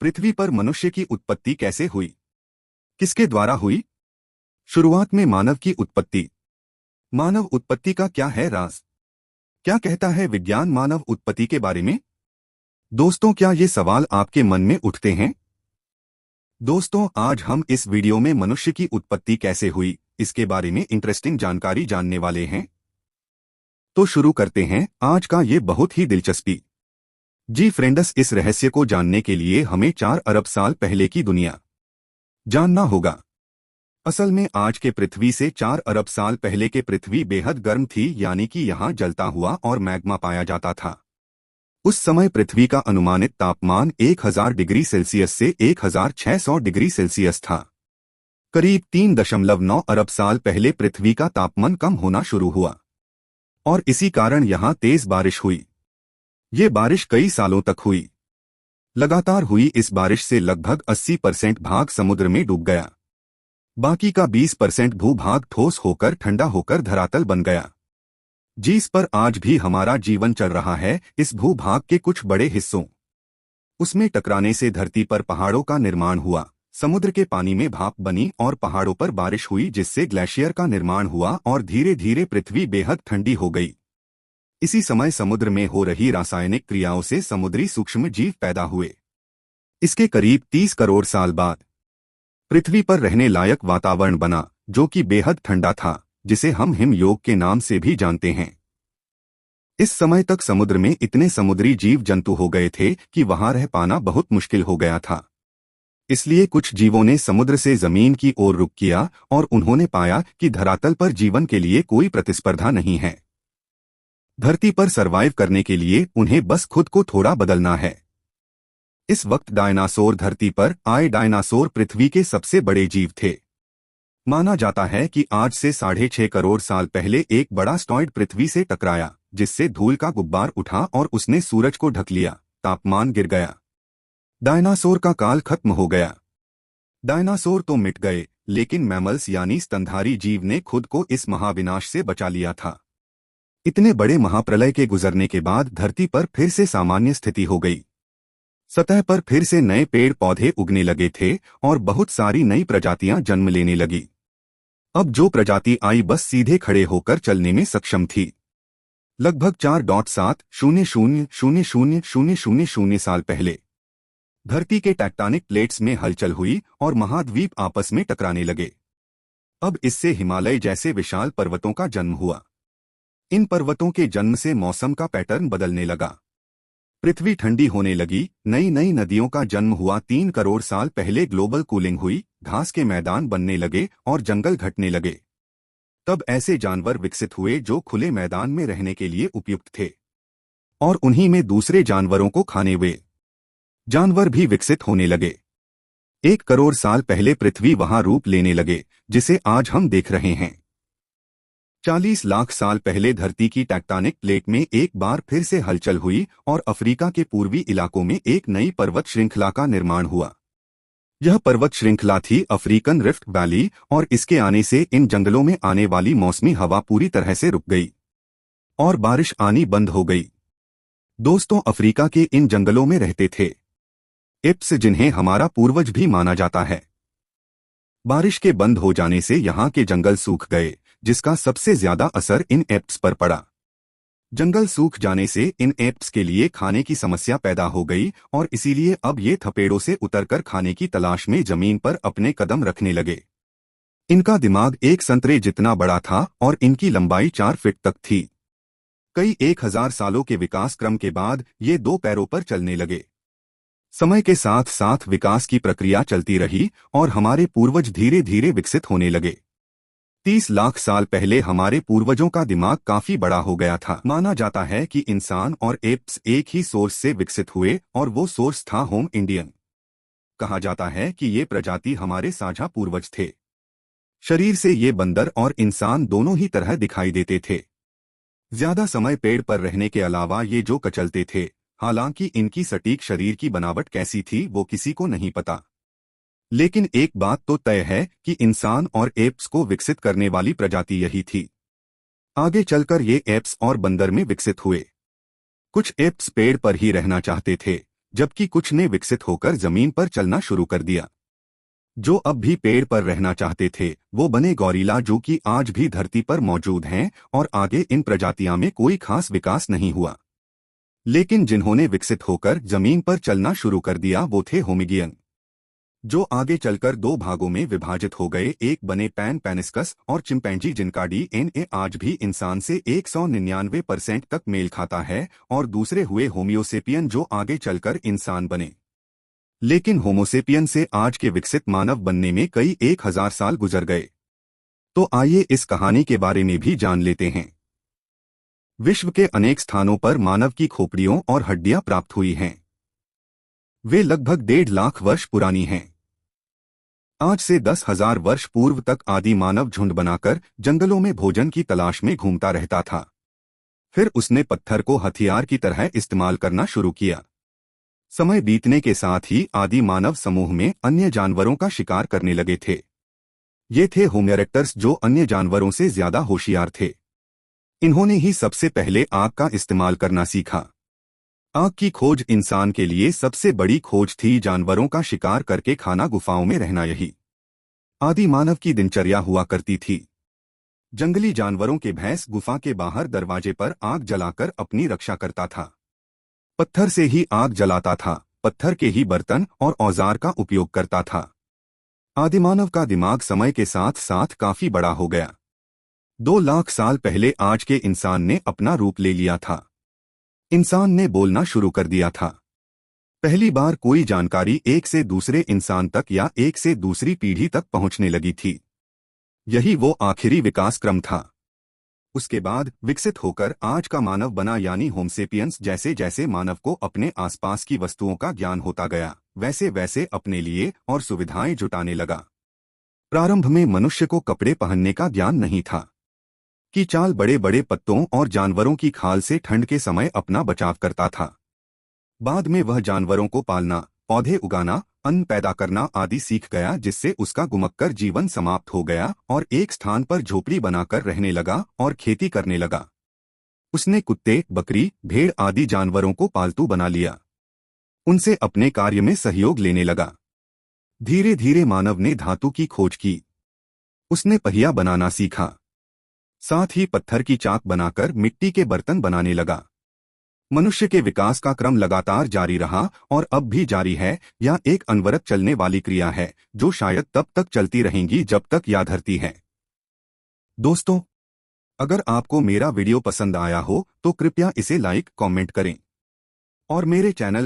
पृथ्वी पर मनुष्य की उत्पत्ति कैसे हुई? किसके द्वारा हुई? शुरुआत में मानव की उत्पत्ति। मानव उत्पत्ति का क्या है राज? क्या कहता है विज्ञान मानव उत्पत्ति के बारे में? दोस्तों, क्या ये सवाल आपके मन में उठते हैं? दोस्तों, आज हम इस वीडियो में मनुष्य की उत्पत्ति कैसे हुई, इसके बारे में इंटरेस्टिंग जानकारी जानने वाले हैं। तो शुरू करते हैं आज का ये बहुत ही दिलचस्पी। जी फ्रेंड्स, इस रहस्य को जानने के लिए हमें 4 अरब साल पहले की दुनिया जानना होगा। असल में आज के पृथ्वी से 4 अरब साल पहले के पृथ्वी बेहद गर्म थी, यानी कि यहाँ जलता हुआ और मैग्मा पाया जाता था। उस समय पृथ्वी का अनुमानित तापमान 1000 डिग्री सेल्सियस से 1600 डिग्री सेल्सियस था। करीब 3.9 अरब साल पहले पृथ्वी का तापमान कम होना शुरू हुआ और इसी कारण यहाँ तेज बारिश हुई। ये बारिश कई सालों तक हुई। लगातार हुई इस बारिश से लगभग 80% भाग समुद्र में डूब गया। बाकी का 20% भूभाग ठोस होकर ठंडा होकर धरातल बन गया। जिस पर आज भी हमारा जीवन चल रहा है, इस भूभाग के कुछ बड़े हिस्सों उसमें टकराने से धरती पर पहाड़ों का निर्माण हुआ, समुद्र के पानी में भाप बनी और पहाड़ों पर बारिश हुई, जिससे ग्लेशियर का निर्माण हुआ और धीरे धीरे पृथ्वी बेहद ठंडी हो गई। इसी समय समुद्र में हो रही रासायनिक क्रियाओं से समुद्री सूक्ष्म जीव पैदा हुए। इसके करीब 30 करोड़ साल बाद पृथ्वी पर रहने लायक वातावरण बना, जो कि बेहद ठंडा था, जिसे हम हिमयोग के नाम से भी जानते हैं। इस समय तक समुद्र में इतने समुद्री जीव जंतु हो गए थे कि वहां रह पाना बहुत मुश्किल हो गया था। इसलिए कुछ जीवों ने समुद्र से जमीन की ओर रुख किया और उन्होंने पाया कि धरातल पर जीवन के लिए कोई प्रतिस्पर्धा नहीं है। धरती पर सरवाइव करने के लिए उन्हें बस खुद को थोड़ा बदलना है। इस वक्त डायनासोर धरती पर आए। डायनासोर पृथ्वी के सबसे बड़े जीव थे। माना जाता है कि आज से 6.5 करोड़ साल पहले एक बड़ा एस्टेरॉयड पृथ्वी से टकराया, जिससे धूल का गुब्बार उठा और उसने सूरज को ढक लिया। तापमान गिर गया। डायनासोर का काल खत्म हो गया। डायनासोर तो मिट गए, लेकिन मैमल्स यानी स्तनधारी जीव ने खुद को इस महाविनाश से बचा लिया था। इतने बड़े महाप्रलय के गुजरने के बाद धरती पर फिर से सामान्य स्थिति हो गई। सतह पर फिर से नए पेड़ पौधे उगने लगे थे और बहुत सारी नई प्रजातियां जन्म लेने लगी। अब जो प्रजाति आई बस सीधे खड़े होकर चलने में सक्षम थी। लगभग 4.7000000 साल पहले धरती के टेक्टोनिक प्लेट्स में हलचल हुई और महाद्वीप आपस में टकराने लगे। अब इससे हिमालय जैसे विशाल पर्वतों का जन्म हुआ। इन पर्वतों के जन्म से मौसम का पैटर्न बदलने लगा। पृथ्वी ठंडी होने लगी। नई नई नदियों का जन्म हुआ। 3 करोड़ साल पहले ग्लोबल कूलिंग हुई। घास के मैदान बनने लगे और जंगल घटने लगे। तब ऐसे जानवर विकसित हुए जो खुले मैदान में रहने के लिए उपयुक्त थे और उन्हीं में दूसरे जानवरों को खाने हुए जानवर भी विकसित होने लगे। 1 करोड़ साल पहले पृथ्वी वहां रूप लेने लगे जिसे आज हम देख रहे हैं। 40 लाख साल पहले धरती की टेक्टोनिक प्लेट में एक बार फिर से हलचल हुई और अफ्रीका के पूर्वी इलाकों में एक नई पर्वत श्रृंखला का निर्माण हुआ। यह पर्वत श्रृंखला थी अफ्रीकन रिफ्ट वैली और इसके आने से इन जंगलों में आने वाली मौसमी हवा पूरी तरह से रुक गई और बारिश आनी बंद हो गई। दोस्तों, अफ्रीका के इन जंगलों में रहते थे एप्स, जिन्हें हमारा पूर्वज भी माना जाता है। बारिश के बंद हो जाने से यहाँ के जंगल सूख गए, जिसका सबसे ज्यादा असर इन एप्स पर पड़ा। जंगल सूख जाने से इन एप्स के लिए खाने की समस्या पैदा हो गई और इसीलिए अब ये थपेड़ों से उतरकर खाने की तलाश में जमीन पर अपने कदम रखने लगे। इनका दिमाग एक संतरे जितना बड़ा था और इनकी लंबाई 4 फीट तक थी। कई 1000 सालों के विकास क्रम के बाद ये 2 पैरों पर चलने लगे। समय के साथ साथ विकास की प्रक्रिया चलती रही और हमारे पूर्वज धीरे धीरे विकसित होने लगे। 30 लाख साल पहले हमारे पूर्वजों का दिमाग काफी बड़ा हो गया था। माना जाता है कि इंसान और एप्स एक ही सोर्स से विकसित हुए और वो सोर्स था होम इंडियन। कहा जाता है कि ये प्रजाति हमारे साझा पूर्वज थे। शरीर से ये बंदर और इंसान दोनों ही तरह दिखाई देते थे। ज्यादा समय पेड़ पर रहने के अलावा ये जो कचलते थे, हालांकि इनकी सटीक शरीर की बनावट कैसी थी वो किसी को नहीं पता। लेकिन एक बात तो तय है कि इंसान और एप्स को विकसित करने वाली प्रजाति यही थी। आगे चलकर ये एप्स और बंदर में विकसित हुए। कुछ एप्स पेड़ पर ही रहना चाहते थे, जबकि कुछ ने विकसित होकर जमीन पर चलना शुरू कर दिया। जो अब भी पेड़ पर रहना चाहते थे वो बने गौरीला, जो कि आज भी धरती पर मौजूद हैं, और आगे इन प्रजातियां में कोई खास विकास नहीं हुआ। लेकिन जिन्होंने विकसित होकर जमीन पर चलना शुरू कर दिया वो थे होमिगियन, जो आगे चलकर दो भागों में विभाजित हो गए। एक बने पैन पेनिस्कस और चिंपैंजी, जिनका डीएनए आज भी इंसान से 199% तक मेल खाता है, और दूसरे हुए होमियोसेपियन, जो आगे चलकर इंसान बने। लेकिन होमोसेपियन से आज के विकसित मानव बनने में कई 1000 साल गुजर गए। तो आइए इस कहानी के बारे में भी जान लेते हैं। विश्व के अनेक स्थानों पर मानव की खोपड़ियों और हड्डियां प्राप्त हुई हैं। वे लगभग 1.5 लाख वर्ष पुरानी हैं। आज से 10,000 वर्ष पूर्व तक आदि मानव झुंड बनाकर जंगलों में भोजन की तलाश में घूमता रहता था। फिर उसने पत्थर को हथियार की तरह इस्तेमाल करना शुरू किया। समय बीतने के साथ ही आदि मानव समूह में अन्य जानवरों का शिकार करने लगे थे। ये थे होमो इरेक्टस, जो अन्य जानवरों से ज्यादा होशियार थे। इन्होंने ही सबसे पहले आग का इस्तेमाल करना सीखा। आग की खोज इंसान के लिए सबसे बड़ी खोज थी। जानवरों का शिकार करके खाना, गुफाओं में रहना, यही आदि मानव की दिनचर्या हुआ करती थी। जंगली जानवरों के भैंस गुफा के बाहर दरवाजे पर आग जलाकर अपनी रक्षा करता था। पत्थर से ही आग जलाता था, पत्थर के ही बर्तन और औजार का उपयोग करता था। आदिमानव का दिमाग समय के साथ साथ काफी बड़ा हो गया। 2 लाख साल पहले आज के इंसान ने अपना रूप ले लिया था। इंसान ने बोलना शुरू कर दिया था। पहली बार कोई जानकारी एक से दूसरे इंसान तक या एक से दूसरी पीढ़ी तक पहुंचने लगी थी। यही वो आखिरी विकास क्रम था। उसके बाद विकसित होकर आज का मानव बना, यानी होमसेपियंस। जैसे जैसे मानव को अपने आसपास की वस्तुओं का ज्ञान होता गया, वैसे वैसे अपने लिए और सुविधाएं जुटाने लगा। प्रारंभ में मनुष्य को कपड़े पहनने का ज्ञान नहीं था कि चाल बड़े बड़े पत्तों और जानवरों की खाल से ठंड के समय अपना बचाव करता था। बाद में वह जानवरों को पालना, पौधे उगाना, अन्न पैदा करना आदि सीख गया, जिससे उसका गुमक्कर जीवन समाप्त हो गया और एक स्थान पर झोपड़ी बनाकर रहने लगा और खेती करने लगा। उसने कुत्ते, बकरी, भेड़ आदि जानवरों को पालतू बना लिया। उनसे अपने कार्य में सहयोग लेने लगा। धीरे धीरे मानव ने धातु की खोज की। उसने पहिया बनाना सीखा। साथ ही पत्थर की चाक बनाकर मिट्टी के बर्तन बनाने लगा। मनुष्य के विकास का क्रम लगातार जारी रहा और अब भी जारी है। यह एक अनवरत चलने वाली क्रिया है, जो शायद तब तक चलती रहेंगी जब तक यह धरती है। दोस्तों, अगर आपको मेरा वीडियो पसंद आया हो तो कृपया इसे लाइक, कमेंट करें और मेरे चैनल